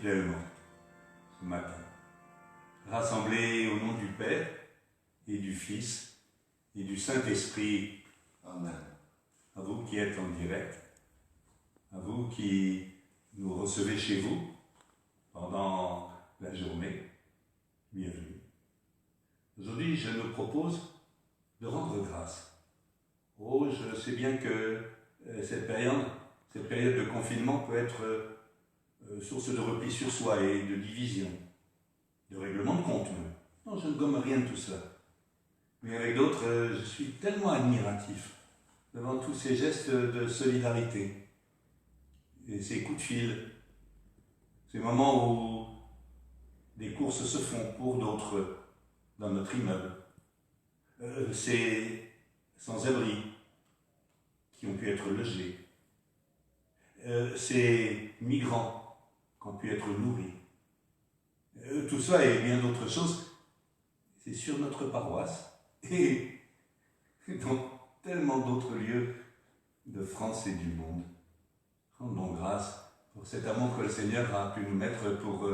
fidèlement ce matin, rassemblés au nom du Père et du Fils et du Saint-Esprit. Amen. À vous qui êtes en direct, à vous qui nous recevez chez vous pendant la journée, bienvenue. Aujourd'hui, je nous propose de rendre grâce. Oh, je sais bien que cette période de confinement peut être source de repli sur soi et de division, de règlement de compte même. Non, je ne gomme rien de tout cela. Mais avec d'autres, je suis tellement admiratif devant tous ces gestes de solidarité et ces coups de fil, ces moments où des courses se font pour d'autres dans notre immeuble, ces sans-abri qui ont pu être logés, ces migrants qui ont pu être nourris. Tout ça et bien d'autres choses, c'est sur notre paroisse et dans tellement d'autres lieux de France et du monde. Rendons grâce pour cet amour que le Seigneur a pu nous mettre pour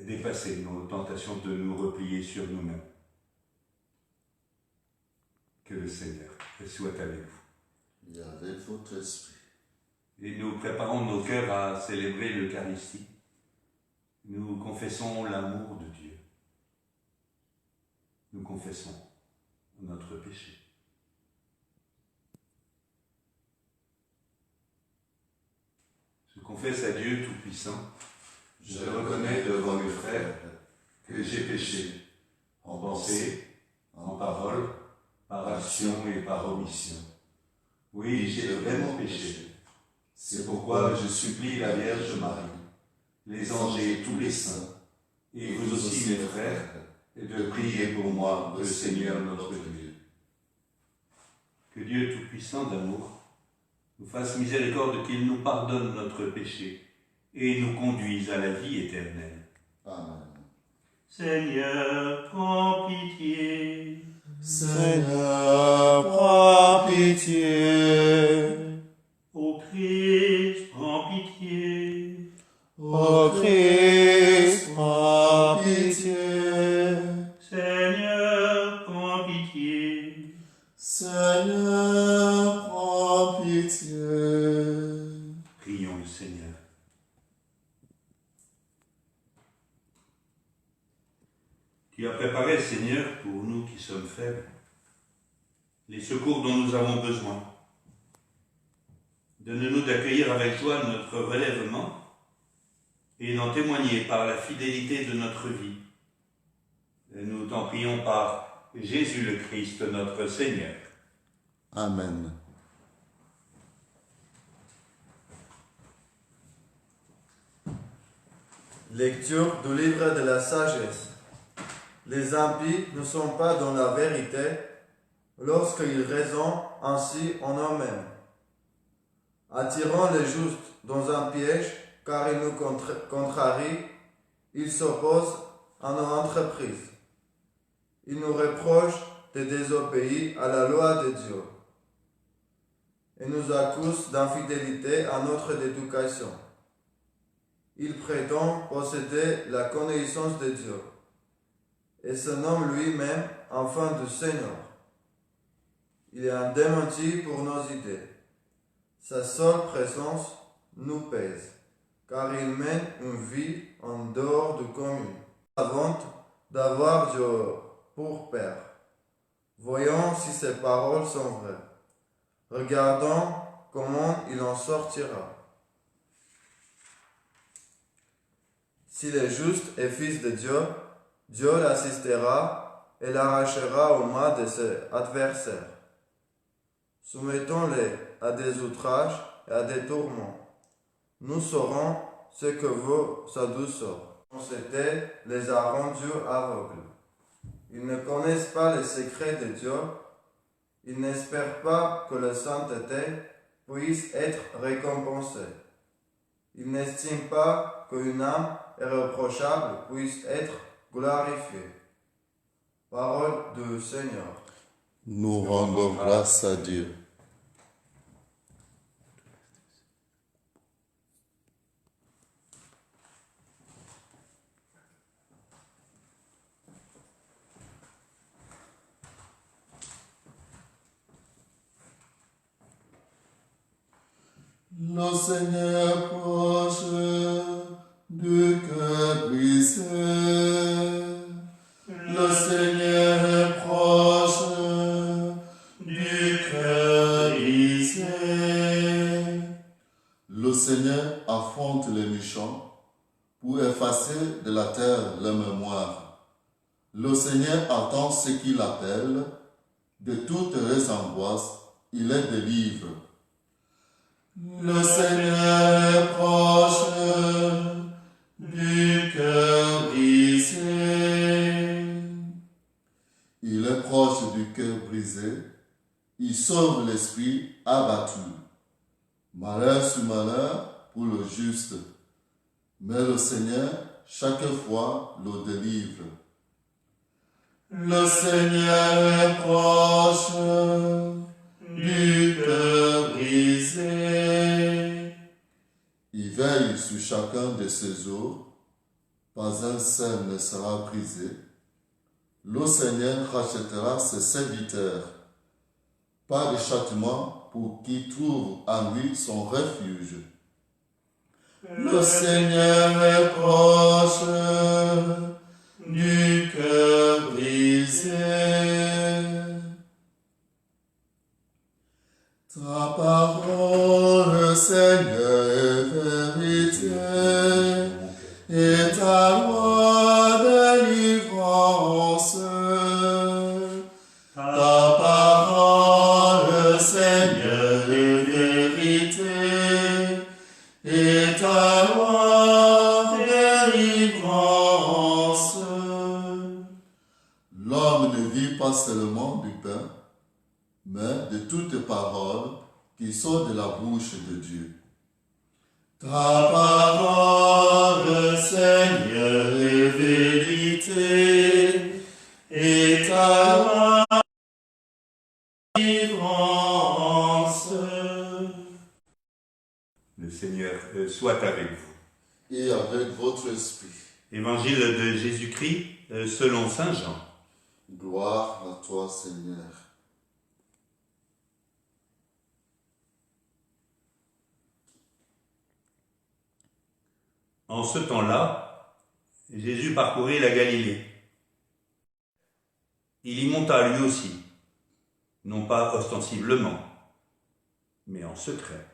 dépasser nos tentations de nous replier sur nous-mêmes. Que le Seigneur soit avec vous. Et avec votre esprit. Et nous préparons nos cœurs à célébrer l'Eucharistie. Nous confessons l'amour de Dieu. Nous confessons notre péché. Je confesse à Dieu Tout-Puissant, je reconnais devant mes frères que j'ai péché, en pensée, en parole, par action et par omission. Oui, j'ai vraiment péché. C'est pourquoi je supplie la Vierge Marie, les anges et tous les saints, et vous aussi mes frères, de prier pour moi, le Seigneur notre Dieu. Que Dieu Tout-Puissant d'amour nous fasse miséricorde, qu'il nous pardonne notre péché et nous conduise à la vie éternelle. Amen. Seigneur, prends pitié. Seigneur, prends pitié. Ô Christ, prends pitié. Ô Christ, prends pitié. Seigneur, prends pitié. Seigneur, prends pitié. Prions le Seigneur. Tu as préparé, Seigneur, pour nous qui sommes faibles, les secours dont nous avons besoin. Donne-nous d'accueillir avec joie notre relèvement et d'en témoigner par la fidélité de notre vie. Et nous t'en prions par Jésus le Christ, notre Seigneur. Amen. Lecture du livre de la sagesse. Les impies ne sont pas dans la vérité lorsqu'ils raisonnent ainsi en eux-mêmes. Attirant les justes dans un piège car ils nous contrarient, ils s'opposent à nos entreprises. Ils nous reprochent de désobéir à la loi de Dieu et nous accusent d'infidélité à notre éducation. Ils prétendent posséder la connaissance de Dieu et se nomme lui-même enfant du Seigneur. Il est un démenti pour nos idées. Sa seule présence nous pèse, car il mène une vie en dehors du commun. Avant d'avoir Dieu pour Père, voyons si ses paroles sont vraies. Regardons comment il en sortira. S'il est juste et fils de Dieu, Dieu l'assistera et l'arrachera aux mains de ses adversaires. Soumettons-les à des outrages et à des tourments. Nous saurons ce que vaut sa douceur. C'était les a rendus aveugles. Ils ne connaissent pas les secrets de Dieu. Ils n'espèrent pas que la sainteté puisse être récompensée. Ils n'estiment pas qu'une âme irréprochable puisse être glorifiée. Parole du Seigneur. Nous rendons grâce à Dieu. Seigneur proche du cœur brisé. Le Seigneur est proche du cœur brisé. Le Seigneur affronte les méchants pour effacer de la terre leur mémoire. Le Seigneur attend ceux qui l'appellent. De toutes les angoisses, il les délivre. Le Seigneur est proche du cœur brisé. Il est proche du cœur brisé. Il sauve l'esprit abattu. Malheur sur malheur pour le juste. Mais le Seigneur, chaque fois, le délivre. Le Seigneur est proche du cœur brisé. Il veille sur chacun de ses os. Pas un seul ne sera brisé. Le Seigneur rachètera ses serviteurs. Pas de châtiment pour qui trouve en lui son refuge. Le Seigneur est proche du cœur brisé. Ta parole, Seigneur, est vérité, et ta loi délivrance. Ta parole, Seigneur, est vérité, et ta loi délivrance. L'homme ne vit pas seulement du pain, mais de toute parole qui sort de la bouche de Dieu. Ta parole, Seigneur, est vérité, et ta loi délivrance. Le Seigneur soit avec vous. Et avec votre esprit. Évangile de Jésus-Christ selon Saint Jean. Gloire à toi, Seigneur. En ce temps-là, Jésus parcourait la Galilée. Il y monta lui aussi, non pas ostensiblement, mais en secret.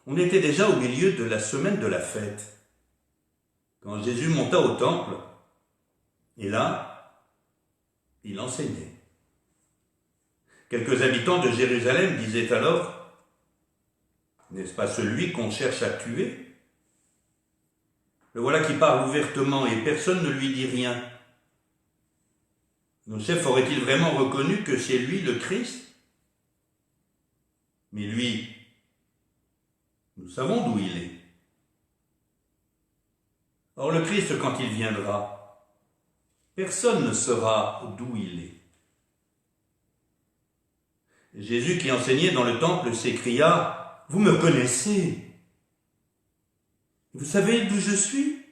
On était déjà au milieu de la semaine de la fête, quand Jésus monta au temple, et là, il enseignait. Quelques habitants de Jérusalem disaient alors: n'est-ce pas celui qu'on cherche à tuer? Le voilà qui parle ouvertement et personne ne lui dit rien. Nos chefs auraient-ils vraiment reconnu que c'est lui le Christ? Mais lui, nous savons d'où il est. Or le Christ, quand il viendra, personne ne saura d'où il est. Jésus, qui enseignait dans le temple, s'écria: vous me connaissez. Vous savez d'où je suis?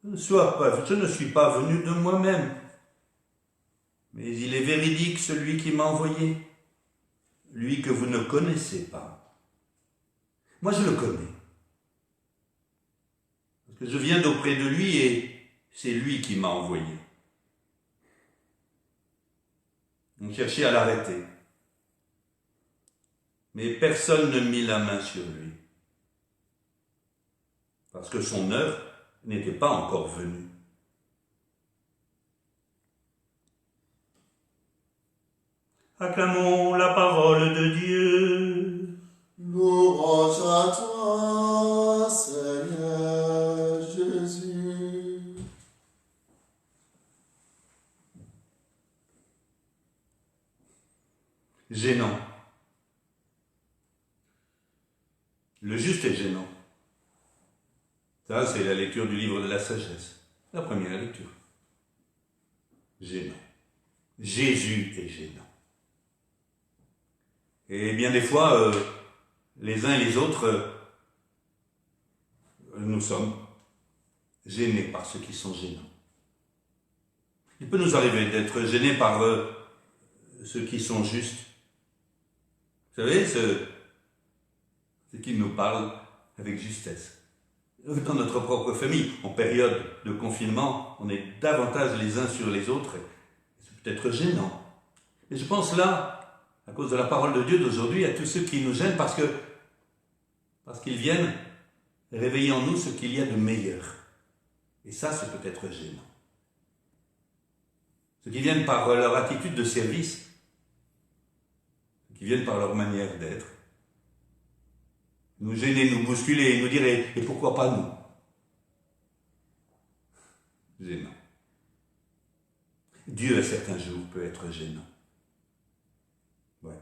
Je ne suis pas venu de moi-même, mais il est véridique celui qui m'a envoyé, lui que vous ne connaissez pas. Moi je le connais, parce que je viens d'auprès de lui et c'est lui qui m'a envoyé. On cherchait à l'arrêter, mais personne ne mit la main sur lui, parce que son heure n'était pas encore venue. Acclamons la parole de Dieu. Louange à toi, Seigneur Jésus. Gênant. Le juste est gênant. Ça, c'est la lecture du livre de la sagesse. La première lecture. Gênant. Jésus est gênant. Et bien des fois, les uns et les autres, nous sommes gênés par ceux qui sont gênants. Il peut nous arriver d'être gênés par ceux qui sont justes, Vous savez, ce qui nous parle avec justesse. Dans notre propre famille, en période de confinement, on est davantage les uns sur les autres. C'est peut-être gênant. Mais je pense là, à cause de la parole de Dieu d'aujourd'hui, à tous ceux qui nous gênent parce qu'ils viennent réveiller en nous ce qu'il y a de meilleur. Et ça, c'est peut-être gênant. Ceux qui viennent par leur attitude de service, ceux qui viennent par leur manière d'être, nous gêner, nous bousculer, nous dire et pourquoi pas nous? Gênant. Dieu, à certains jours, peut être gênant. Ouais.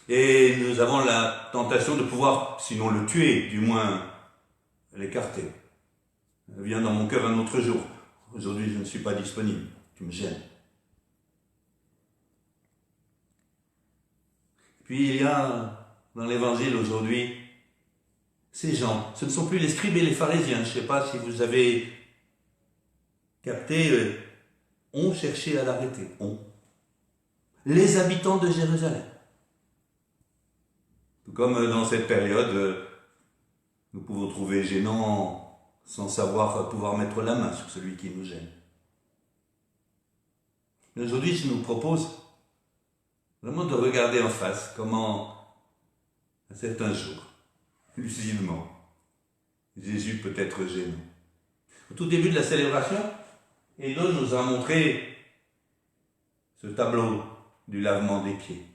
Et nous avons la tentation de pouvoir, sinon le tuer, du moins l'écarter. Viens dans mon cœur un autre jour. Aujourd'hui, je ne suis pas disponible. Tu me gênes. Puis il y a dans l'évangile aujourd'hui ces gens. Ce ne sont plus les scribes et les pharisiens. Je ne sais pas si vous avez capté. On cherchait à l'arrêter. Les habitants de Jérusalem. Tout comme dans cette période, nous pouvons trouver gênant sans savoir pouvoir mettre la main sur celui qui nous gêne. Mais aujourd'hui, je nous propose vraiment de regarder en face comment, à certains jours, lucidement, Jésus peut être gênant. Au tout début de la célébration, Edo nous a montré ce tableau du lavement des pieds.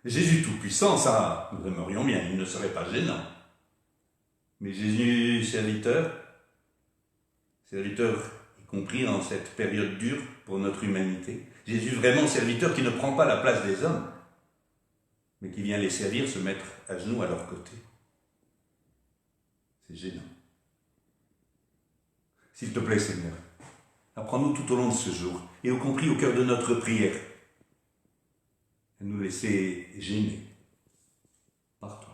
Jésus Tout-Puissant, ça, nous aimerions bien, il ne serait pas gênant. Mais Jésus, serviteur y compris en cette période dure pour notre humanité. Jésus, vraiment serviteur qui ne prend pas la place des hommes, mais qui vient les servir, se mettre à genoux à leur côté. C'est gênant. S'il te plaît, Seigneur, apprends-nous tout au long de ce jour, et y compris au cœur de notre prière, à nous laisser gêner par toi.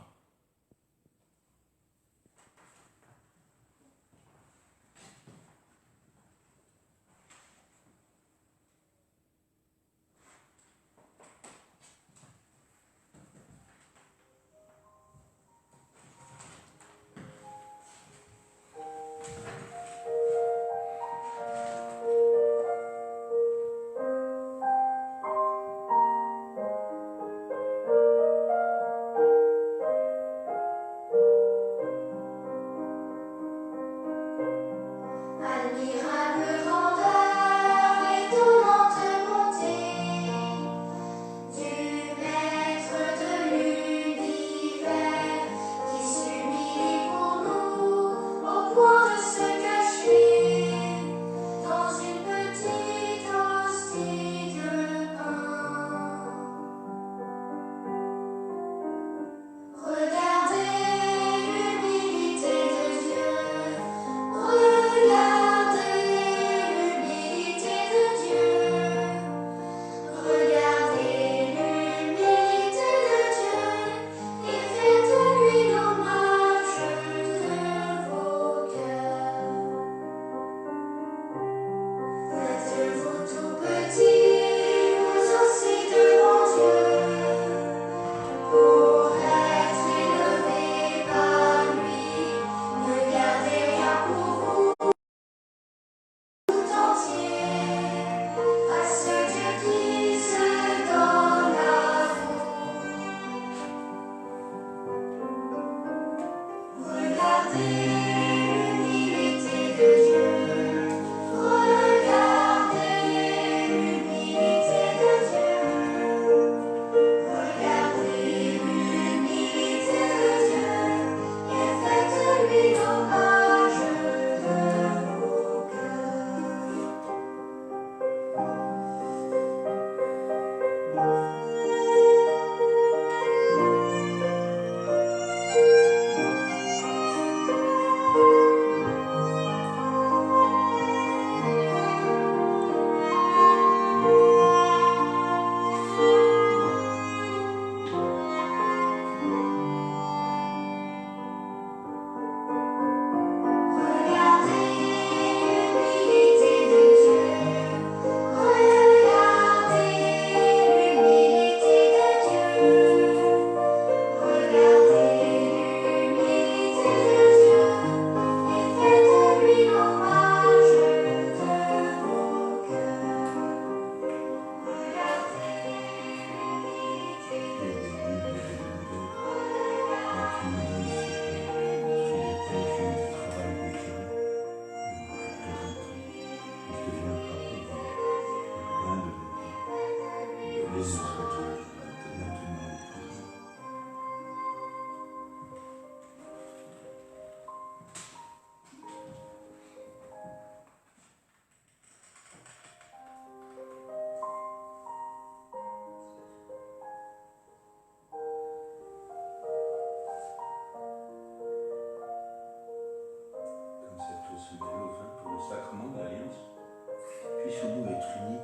puissions-nous être unis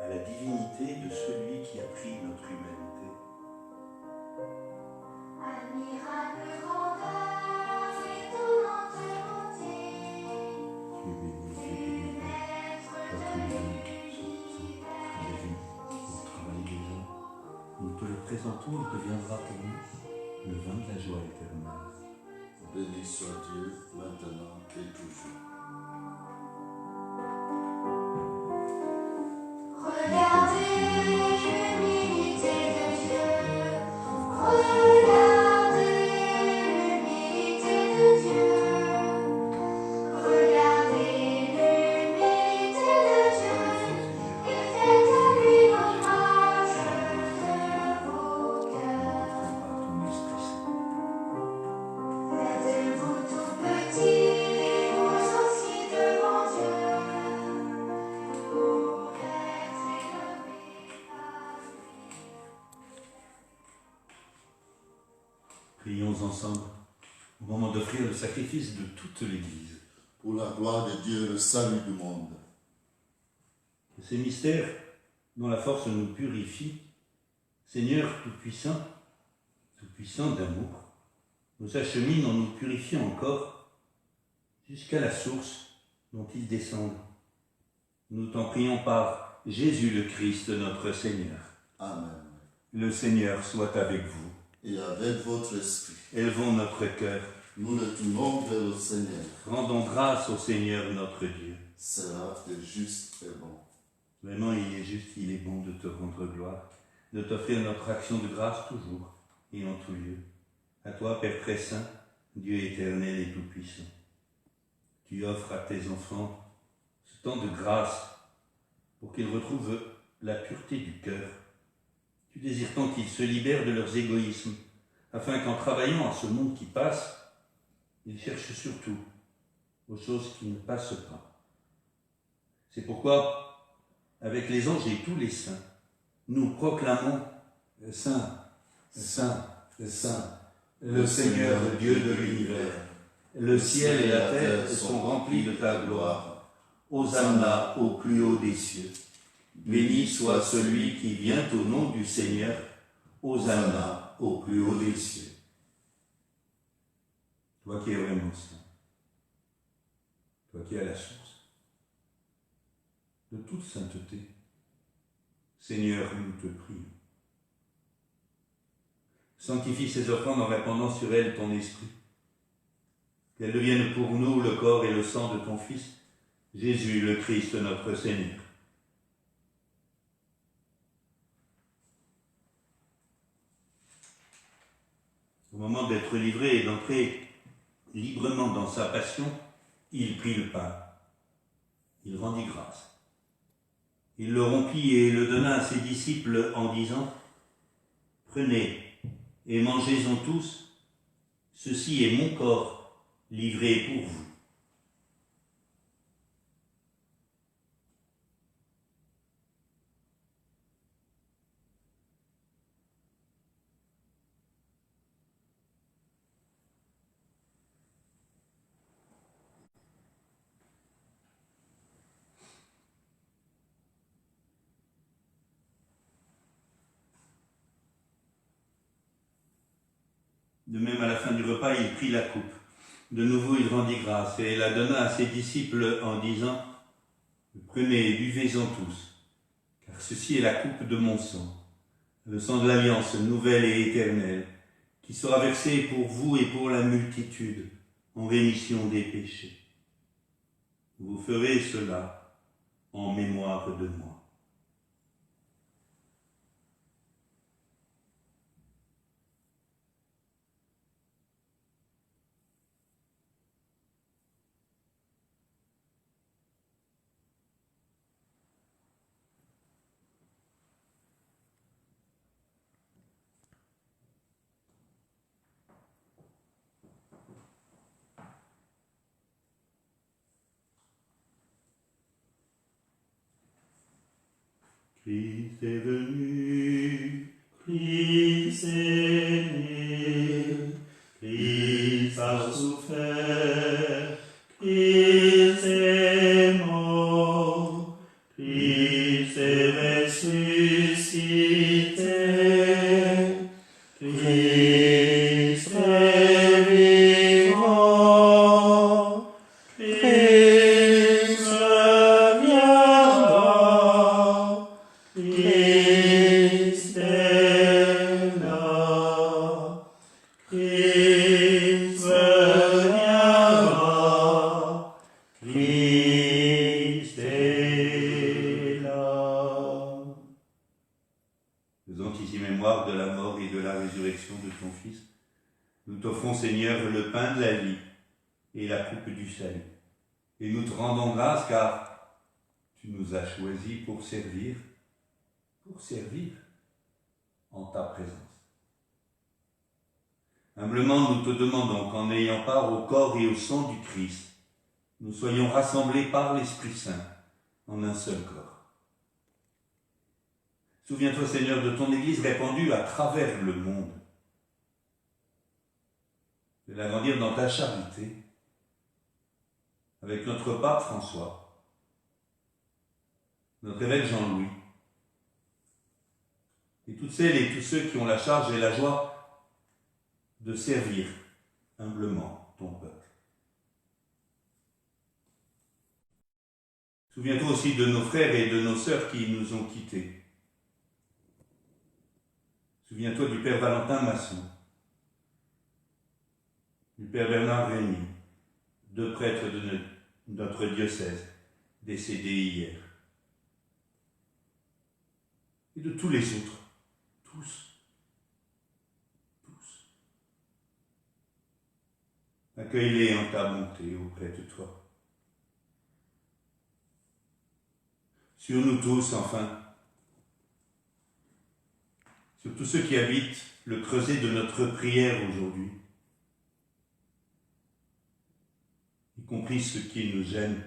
à la divinité de celui qui a pris notre humanité. Admirable grandeur, étonnante beauté, Tu es béni, du tu es béni, maître toi de tous les hommes, l'univers. la vie, le travail des hommes. Nous te le présentons, il deviendra pour nous le vin de la joie éternelle. Béni soit Dieu, maintenant et toujours. Regardez l'humilité de Dieu. Regardez l'humilité de Dieu. Regardez l'humilité de Dieu. Il fait à lui l'ouvrage de vos cœurs. Faites-vous tout petit, vous aussi devant Dieu, pour être élevé par lui. Prions ensemble au moment d'offrir le sacrifice de toute l'Église. Pour la gloire de Dieu, le salut du monde. Que ces mystères dont la force nous purifie, Seigneur tout-puissant d'amour, nous acheminent en nous purifiant encore jusqu'à la source dont ils descendent. Nous t'en prions par Jésus le Christ, notre Seigneur. Amen. Le Seigneur soit avec vous. Et avec votre esprit, Élevons notre cœur. nous le tournons vers le Seigneur. Rendons grâce au Seigneur notre Dieu. Cela est juste et bon. Vraiment, il est juste, il est bon de te rendre gloire, de t'offrir notre action de grâce toujours et en tout lieu. À toi, Père très saint, Dieu éternel et tout-puissant. Tu offres à tes enfants ce temps de grâce pour qu'ils retrouvent la pureté du cœur. Tu désires tant qu'ils se libèrent de leurs égoïsmes, afin qu'en travaillant à ce monde qui passe, ils cherchent surtout aux choses qui ne passent pas. C'est pourquoi, avec les anges et tous les saints, nous proclamons « Saint, Saint, Saint, le Seigneur Dieu de l'univers. Le ciel et la terre sont remplis de ta gloire. Hosanna au plus haut des cieux. Béni soit celui qui vient au nom du Seigneur. Hosanna au plus haut des cieux. » Toi qui es vraiment saint, toi qui es à la source de toute sainteté, Seigneur, nous te prions. Sanctifie ces offrandes en répandant sur elles ton esprit. Qu'elles deviennent pour nous le corps et le sang de ton Fils, Jésus le Christ, notre Seigneur. Au moment d'être livré et d'entrer librement dans sa passion, il prit le pain. Il rendit grâce. Il le rompit et le donna à ses disciples en disant « Prenez et mangez-en tous, ceci est mon corps livré pour vous. » De même, à la fin du repas, il prit la coupe. De nouveau, il rendit grâce et la donna à ses disciples en disant « Prenez et buvez-en tous, car ceci est la coupe de mon sang, le sang de l'alliance nouvelle et éternelle, qui sera versé pour vous et pour la multitude en rémission des péchés. Vous ferez cela en mémoire de moi. » Christ est venu, Christ est né, Christ a souffert, Christ est mort, Christ est là. Faisant ici mémoire de la mort et de la résurrection de ton Fils, nous t'offrons, Seigneur, le pain de la vie et la coupe du salut. Et nous te rendons grâce car tu nous as choisis pour servir en ta présence. Humblement, nous te demandons qu'en ayant part au corps et au sang du Christ, nous soyons rassemblés par l'Esprit Saint en un seul corps. Souviens-toi, Seigneur, de ton Église répandue à travers le monde. De l'agrandir dans ta charité, avec notre pape François, notre évêque Jean-Louis, et toutes celles et tous ceux qui ont la charge et la joie de servir humblement ton peuple. Souviens-toi aussi de nos frères et de nos sœurs qui nous ont quittés. Souviens-toi du Père Valentin Masson, du Père Bernard Rémy, deux prêtres de notre diocèse, décédés hier, et de tous les autres, tous. Accueille-les en ta bonté auprès de toi. Sur nous tous, enfin, sur tous ceux qui habitent le creuset de notre prière aujourd'hui, y compris ceux qui nous gênent,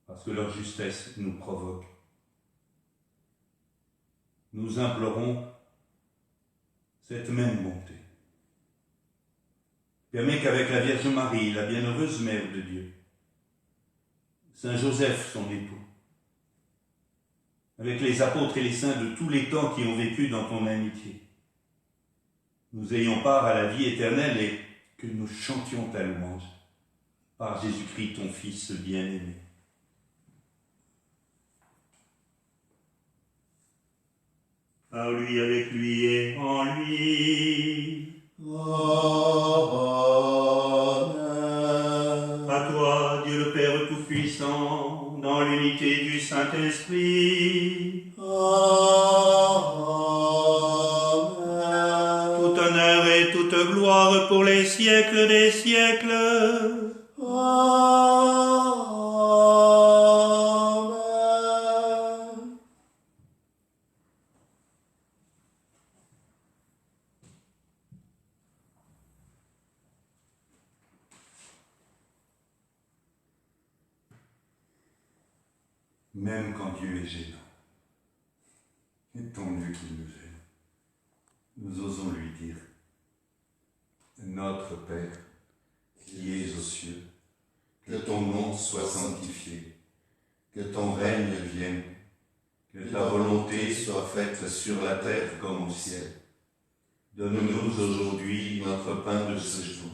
parce que leur justesse nous provoque. Nous implorons cette même bonté. Permets qu'avec la Vierge Marie, la bienheureuse Mère de Dieu, Saint Joseph, son époux, avec les apôtres et les saints de tous les temps qui ont vécu dans ton amitié, nous ayons part à la vie éternelle et que nous chantions ta louange par Jésus-Christ, ton Fils bien-aimé. Par lui, avec lui et en lui. Amen. À toi, Dieu le Père Tout-Puissant, dans l'unité du Saint-Esprit, Amen. tout honneur et toute gloire pour les siècles des siècles. Amen. Même quand Dieu est gênant, et tant mieux qu'il nous gêne, nous osons lui dire, Notre Père, qui es aux cieux, que ton nom soit sanctifié, que ton règne vienne, que ta volonté soit faite sur la terre comme au ciel. Donne-nous aujourd'hui notre pain de ce jour,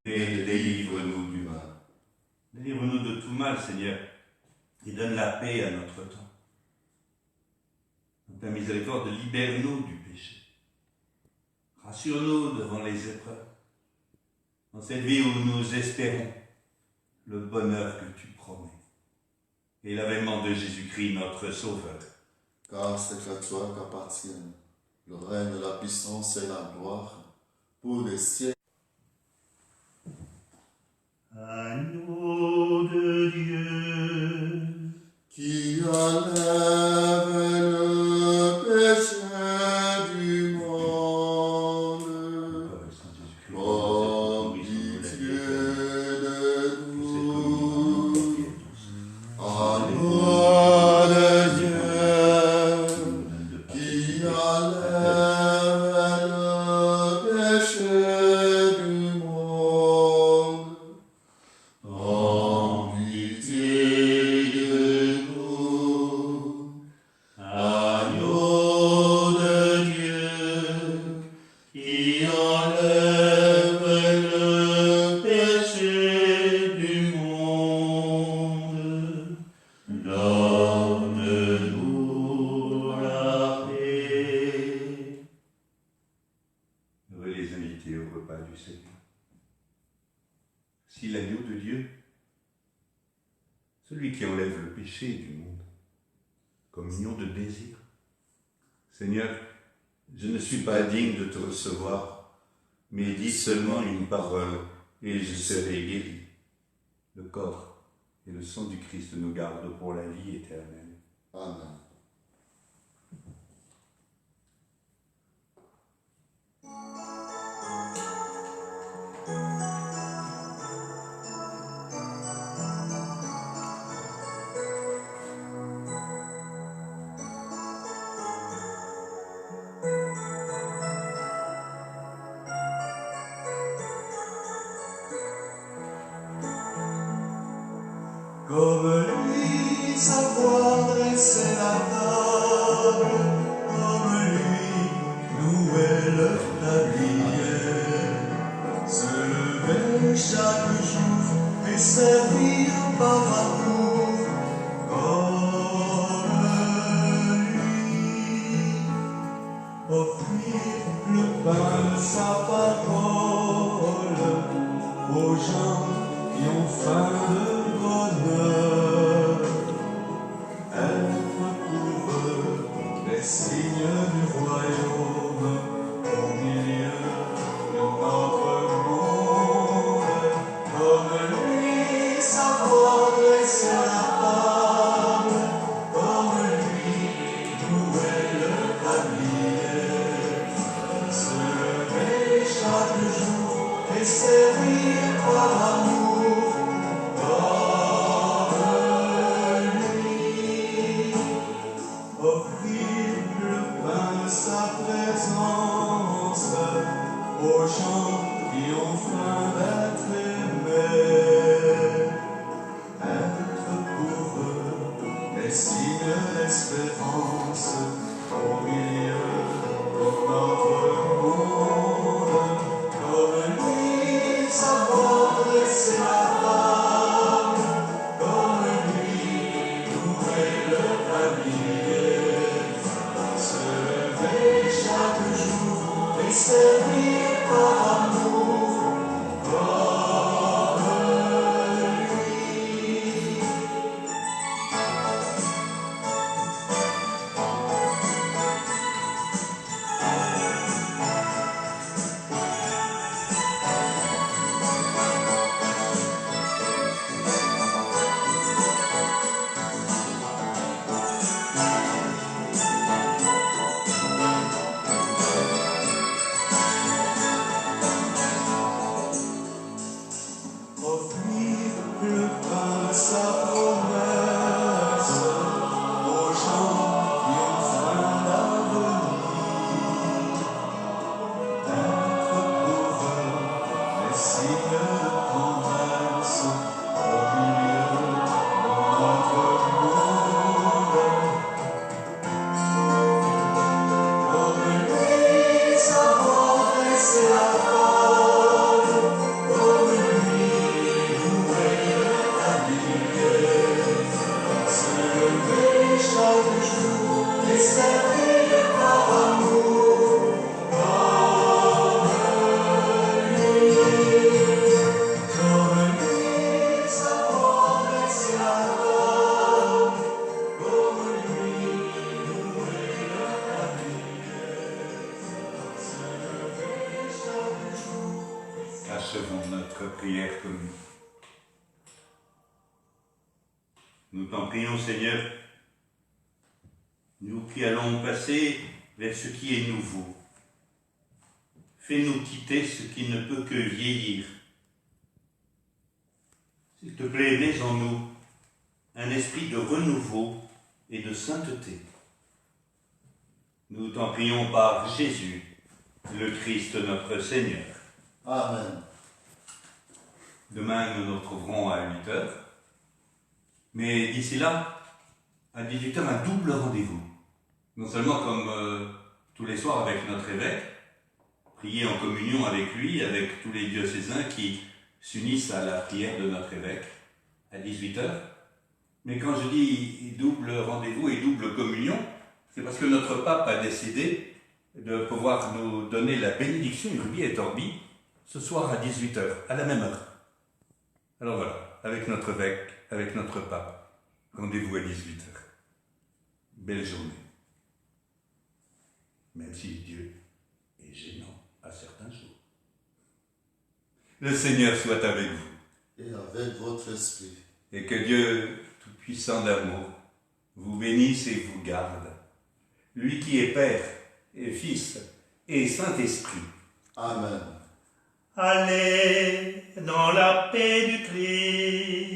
et délivre-nous du mal. Délivre-nous de tout mal, Seigneur, et donne la paix à notre temps. Dans ta miséricorde, libère-nous du péché. Rassure-nous devant les épreuves. Dans cette vie où nous espérons le bonheur que tu promets et l'avènement de Jésus-Christ, notre Sauveur. Car c'est à toi qu'appartiennent le règne, la puissance et la gloire pour les siècles. Agneau de Dieu, Qui enlève le péché du monde. Oh, pitié de nous. Agneau de Dieu, qui enlève le péché de Dieu, celui qui enlève le péché du monde, communion de désir. Seigneur, je ne suis pas digne de te recevoir, mais dis seulement une parole et je serai guéri. Le corps et le sang du Christ nous gardent pour la vie éternelle. Amen. Comme lui, savoir dresser la table, comme lui, nouer le tablier, se lever chaque jour et servir par amour, comme lui, offrir le pain de sa parole aux gens qui ont faim de bonheur, être pour eux les signes du royaume au milieu de notre monde. Comme lui, savoir dresser la table, comme lui, nouer le tablier, se lever chaque jour et servir par amour. Offrir le pain de sa présence aux gens qui ont faim d'être aimés, être pour eux les signes d'espérance au milieu de notre monde. Comme lui, savoir dresser la table, comme lui, nouer le tablier, se lever chaque jour et servir par amour, comme lui. Offrir le pain de sa promesse aux gens qui ont faim d'avenir, être pour eux les signes de tendresse au milieu de notre monde. Comme lui, savoir dresser la table, comme lui, nouer le tablier, se lever chaque jour et servir par amour, comme lui, savoir dresser la table, comme lui, nouer le tablier, se lever chaque jour. Achevons notre prière commune. Nous t'en prions, Seigneur, nous qui allons passer vers ce qui est nouveau. Fais-nous quitter ce qui ne peut que vieillir. S'il te plaît, mets en nous un esprit de renouveau et de sainteté. Nous t'en prions par Jésus, le Christ notre Seigneur. Amen. Demain, nous nous retrouverons à 8h. Mais d'ici là, à 18h, un double rendez-vous. Non seulement comme tous les soirs avec notre évêque, prier en communion avec lui, avec tous les diocésains qui s'unissent à la prière de notre évêque à 18h. Mais quand je dis double rendez-vous et double communion, c'est parce que notre pape a décidé de pouvoir nous donner la bénédiction Urbi et Orbi ce soir à 18h, à la même heure. Alors voilà, avec notre évêque, avec notre pape, rendez-vous à 18h. Belle journée. Même si Dieu est gênant à certains jours. Le Seigneur soit avec vous. Et avec votre esprit. Et que Dieu, tout-puissant d'amour, vous bénisse et vous garde. Lui qui est Père et Fils et Saint-Esprit. Amen. Allez dans la paix du Christ.